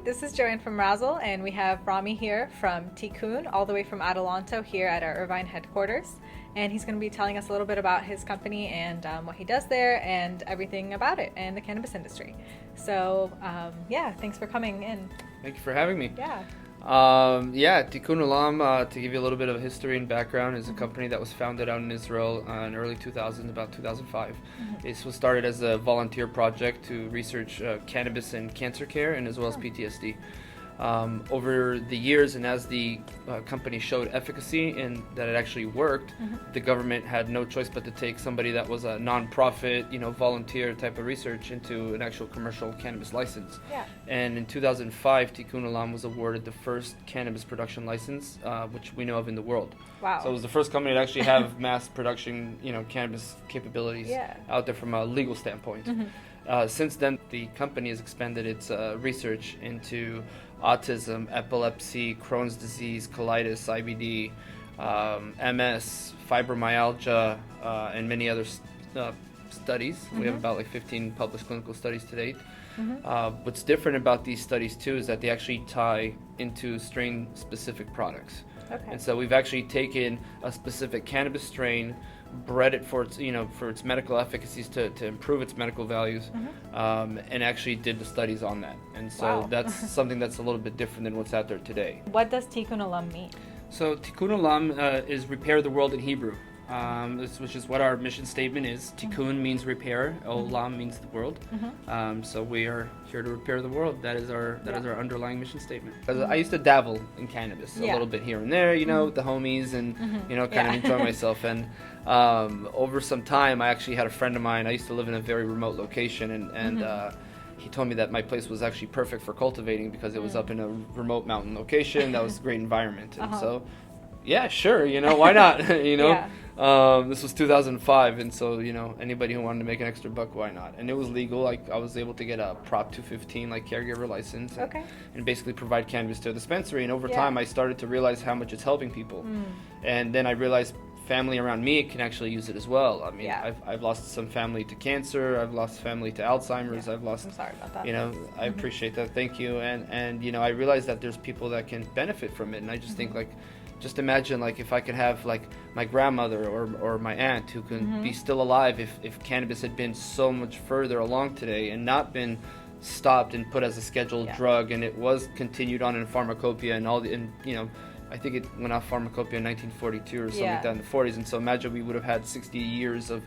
this is Joan from Wrazel, and we have Rami here from Tikkun, all the way from Adelanto here at our Irvine headquarters. And he's going to be telling us a little bit about his company and what he does there and everything about it and the cannabis industry. So, thanks for coming in. Thank you for having me. Yeah. Tikun Olam, to give you a little bit of history and background, is a company that was founded out in Israel in early 2000s, about 2005. This was started as a volunteer project to research cannabis and cancer care, and as well as PTSD. Over the years, and as the company showed efficacy and that it actually worked, the government had no choice but to take somebody that was a non-profit, volunteer type of research into an actual commercial cannabis license. Yeah. And in 2005, Tikun Olam was awarded the first cannabis production license, which we know of in the world. Wow. So it was the first company to actually have mass production, cannabis capabilities out there from a legal standpoint. Since then, the company has expanded its research into autism, epilepsy, Crohn's disease, colitis, IBD, MS, fibromyalgia, and many other studies. We have about 15 published clinical studies to date. What's different about these studies too is that they actually tie into strain-specific products. Okay. And so we've actually taken a specific cannabis strain, bred it for its for its medical efficacies to improve its medical values, and actually did the studies on that. And so that's something that's a little bit different than what's out there today. What does Tikun Olam mean? So Tikun Olam is repair the world in Hebrew, which is what our mission statement is. Tikun means repair, Olam means the world. So we are here to repair the world. That is our underlying mission statement. I used to dabble in cannabis a little bit here and there, with the homies, and kind of enjoy myself. And over some time, I actually had a friend of mine. I used to live in a very remote location, and he told me that my place was actually perfect for cultivating because it was up in a remote mountain location. That was a great environment. And so, yeah, sure, why not? This was 2005, and so anybody who wanted to make an extra buck, why not? And it was legal. I was able to get a Prop 215 caregiver license, and basically provide cannabis to a dispensary. And over time, I started to realize how much it's helping people, and then I realized family around me can actually use it as well. I mean, I've lost some family to cancer. I've lost family to Alzheimer's. I've lost. I'm sorry about that. I appreciate that. Thank you. And I realized that there's people that can benefit from it, and I just think just imagine if I could have my grandmother or my aunt who can be still alive if cannabis had been so much further along today and not been stopped and put as a scheduled drug, and it was continued on in pharmacopoeia and I think it went off pharmacopoeia in 1942 or something like that in the 40s. And so imagine we would have had 60 years of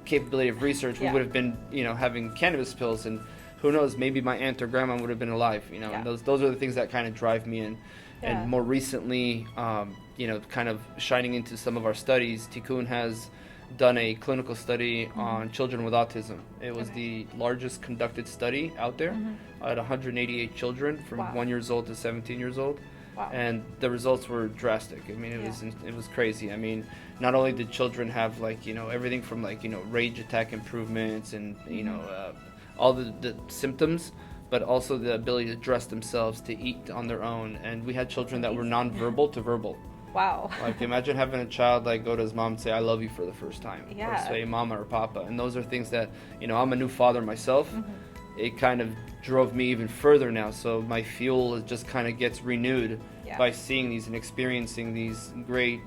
capability of research. We would have been having cannabis pills, and who knows, maybe my aunt or grandma would have been alive. And those are the things that kind of drive me in. And more recently, kind of shining into some of our studies, Tikkun has done a clinical study on children with autism. It was the largest conducted study out there at 188 children from 1 year old to 17 years old. Wow. And the results were drastic. I mean, it was crazy. I mean, not only did children have everything from rage attack improvements and all the symptoms, but also the ability to dress themselves, to eat on their own. And we had children that were nonverbal to verbal. Wow. Imagine having a child go to his mom and say, "I love you" for the first time. Yeah. Or say "mama" or "papa." And those are things that, I'm a new father myself. It kind of drove me even further now. So my fuel just kind of gets renewed by seeing these and experiencing these great,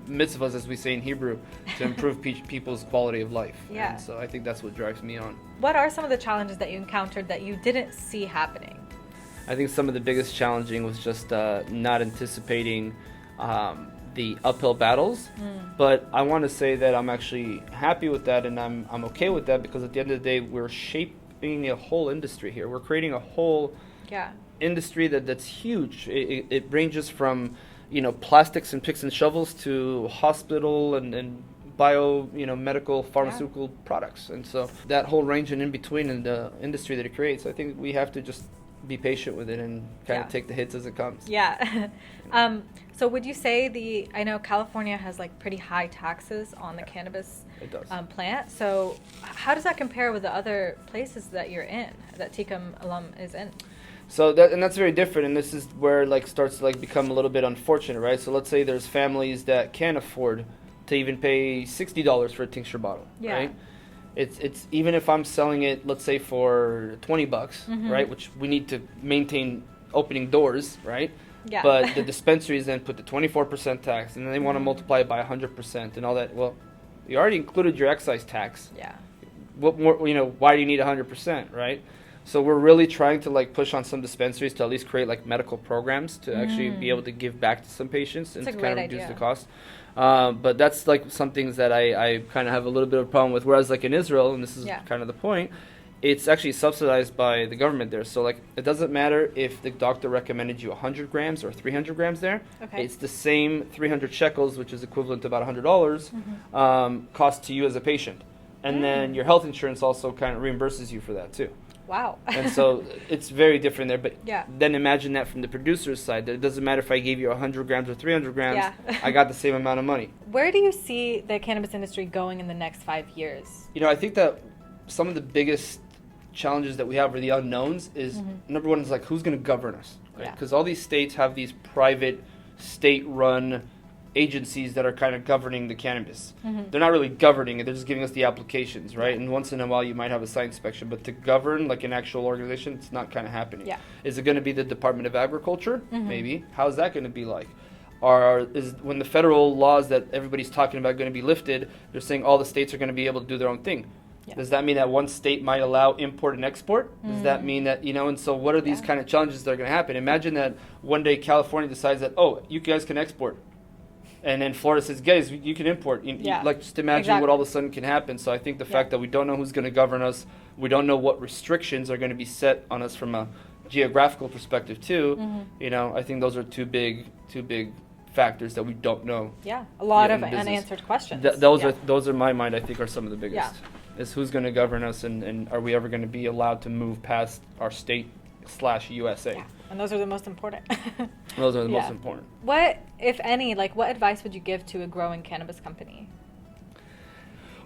mitzvahs, as we say in Hebrew, to improve people's quality of life. Yeah. And so I think that's what drives me on. What are some of the challenges that you encountered that you didn't see happening? I think some of the biggest challenging was just not anticipating the uphill battles, but I want to say that I'm actually happy with that, and I'm okay with that, because at the end of the day, we're shaping a whole industry here. We're creating a whole industry that's huge. It ranges from plastics and picks and shovels to hospital and bio medical pharmaceutical products, and so that whole range and in between in the industry that it creates, I think we have to just be patient with it and kind of take the hits as it comes. So would you say I know California has pretty high taxes on the cannabis plant. So how does that compare with the other places that you're in, that Tikun Olam is in? So that's very different, and this is where starts to become a little bit unfortunate, right? So let's say there's families that can't afford to even pay $60 for a tincture bottle, right? It's even if I'm selling it, let's say for $20, right? Which we need to maintain opening doors, right? Yeah. But the dispensaries then put the 24% tax, and then they want to multiply it by 100% and all that. Well, you already included your excise tax. Yeah. What more? Why do you need 100%, right? So we're really trying to like push on some dispensaries to at least create like medical programs to actually be able to give back to some patients and to kind of reduce the cost. But that's like some things that I kind of have a little bit of a problem with. Whereas like in Israel, and this is kind of the point, it's actually subsidized by the government there. So like it doesn't matter if the doctor recommended you 100 grams or 300 grams there. Okay. It's the same 300 shekels, which is equivalent to about $100, cost to you as a patient. And then your health insurance also kind of reimburses you for that too. Wow. And so it's very different there. But Yeah. then imagine that from the producer's side. That it doesn't matter if I gave you 100 grams or 300 grams. Yeah. I got the same amount of money. Where do you see the cannabis industry going in the next 5 years? I think that some of the biggest challenges that we have are the unknowns is, number one is like, who's going to govern us? Right? Because all these states have these private, state-run agencies that are kind of governing the cannabis. They're not really governing it, they're just giving us the applications, right? And once in a while you might have a site inspection, but to govern like an actual organization, it's not kind of happening. Yeah. Is it going to be the Department of Agriculture? Maybe. How's that going to be like? Is when the federal laws that everybody's talking about going to be lifted, they're saying all the states are going to be able to do their own thing. Yeah. Does that mean that one state might allow import and export? Does that mean that, and so what are these kind of challenges that are going to happen? Imagine that one day California decides that, you guys can export. And then Florida says, guys, you can import. Like, just imagine what all of a sudden can happen. So I think the fact that we don't know who's going to govern us, we don't know what restrictions are going to be set on us from a geographical perspective too. I think those are two big factors that we don't know. Yeah, a lot of unanswered questions. Those are my mind. I think are some of the biggest. Is who's going to govern us, and are we ever going to be allowed to move past our state/USA? Yeah. And those are the most important. Those are the most important. What, if any, what advice would you give to a growing cannabis company?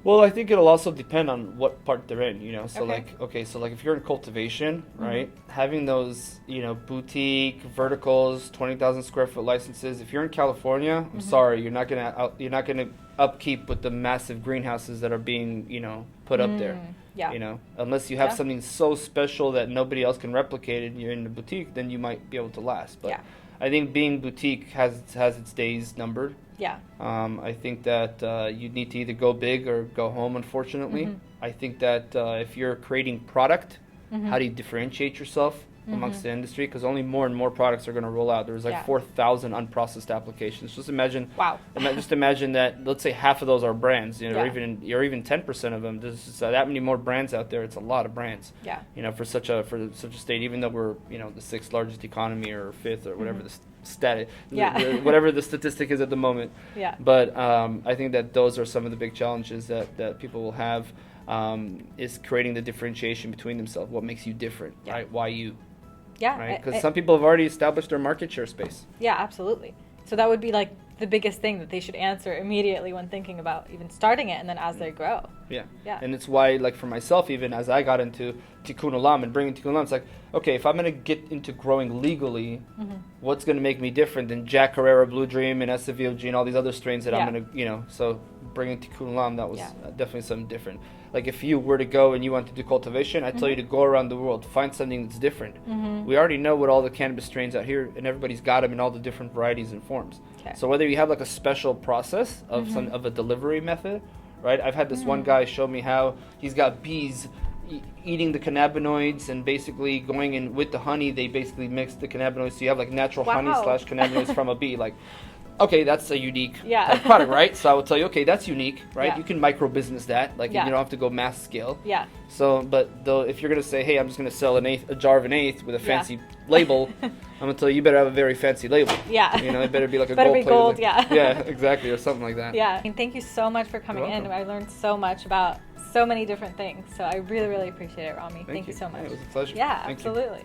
Well, I think it'll also depend on what part they're in, So so if you're in cultivation, right, having those, boutique verticals, 20,000 square foot licenses. If you're in California, I'm sorry, you're not gonna upkeep with the massive greenhouses that are being, put up there. Yeah. Unless you have something so special that nobody else can replicate it and you're in the boutique, then you might be able to last. But I think being boutique has its days numbered. Yeah. I think that you need to either go big or go home, unfortunately. I think that if you're creating product, how do you differentiate yourself amongst the industry? Because only more and more products are going to roll out. There's 4,000 unprocessed applications. Just imagine. Wow. Just imagine that. Let's say half of those are brands. Or even 10% of them. There's just that many more brands out there. It's a lot of brands. Yeah. For such a state, even though we're the sixth largest economy or fifth or whatever the static, whatever the statistic is at the moment. Yeah. But I think that those are some of the big challenges that people will have. Is creating the differentiation between themselves. What makes you different, right? Why you? Yeah. Right? Because some people have already established their market share space. Yeah, absolutely. So that would be the biggest thing that they should answer immediately when thinking about even starting it and then as they grow. Yeah. Yeah. And it's why, for myself, even as I got into Tikun Olam and bringing Tikun Olam, it's okay, if I'm going to get into growing legally, what's going to make me different than Jack Herrera, Blue Dream, and SVOG and all these other strains that I'm going to, so bringing Tikun Olam, that was definitely something different. If you were to go and you want to do cultivation, I tell you to go around the world, find something that's different. We already know what all the cannabis strains out here, and everybody's got them in all the different varieties and forms. Okay. So whether you have a special process of of a delivery method, right? I've had this one guy show me how he's got bees eating the cannabinoids and basically going in with the honey. They basically mix the cannabinoids, so you have natural honey / cannabinoids from a bee. Okay, that's a unique type product, right? So I would tell you, okay, that's unique, right? Yeah. You can micro business that, you don't have to go mass scale. Yeah. So, but though, if you're gonna say, hey, I'm just gonna sell a jar of an eighth with a fancy label, I'm gonna tell you better have a very fancy label. Yeah. It better be a gold. Yeah, exactly, or something like that. Yeah. And thank you so much for coming in. I learned so much about so many different things. So I really, really appreciate it, Rami. Thank you so much. Yeah, it was a pleasure. Yeah, absolutely.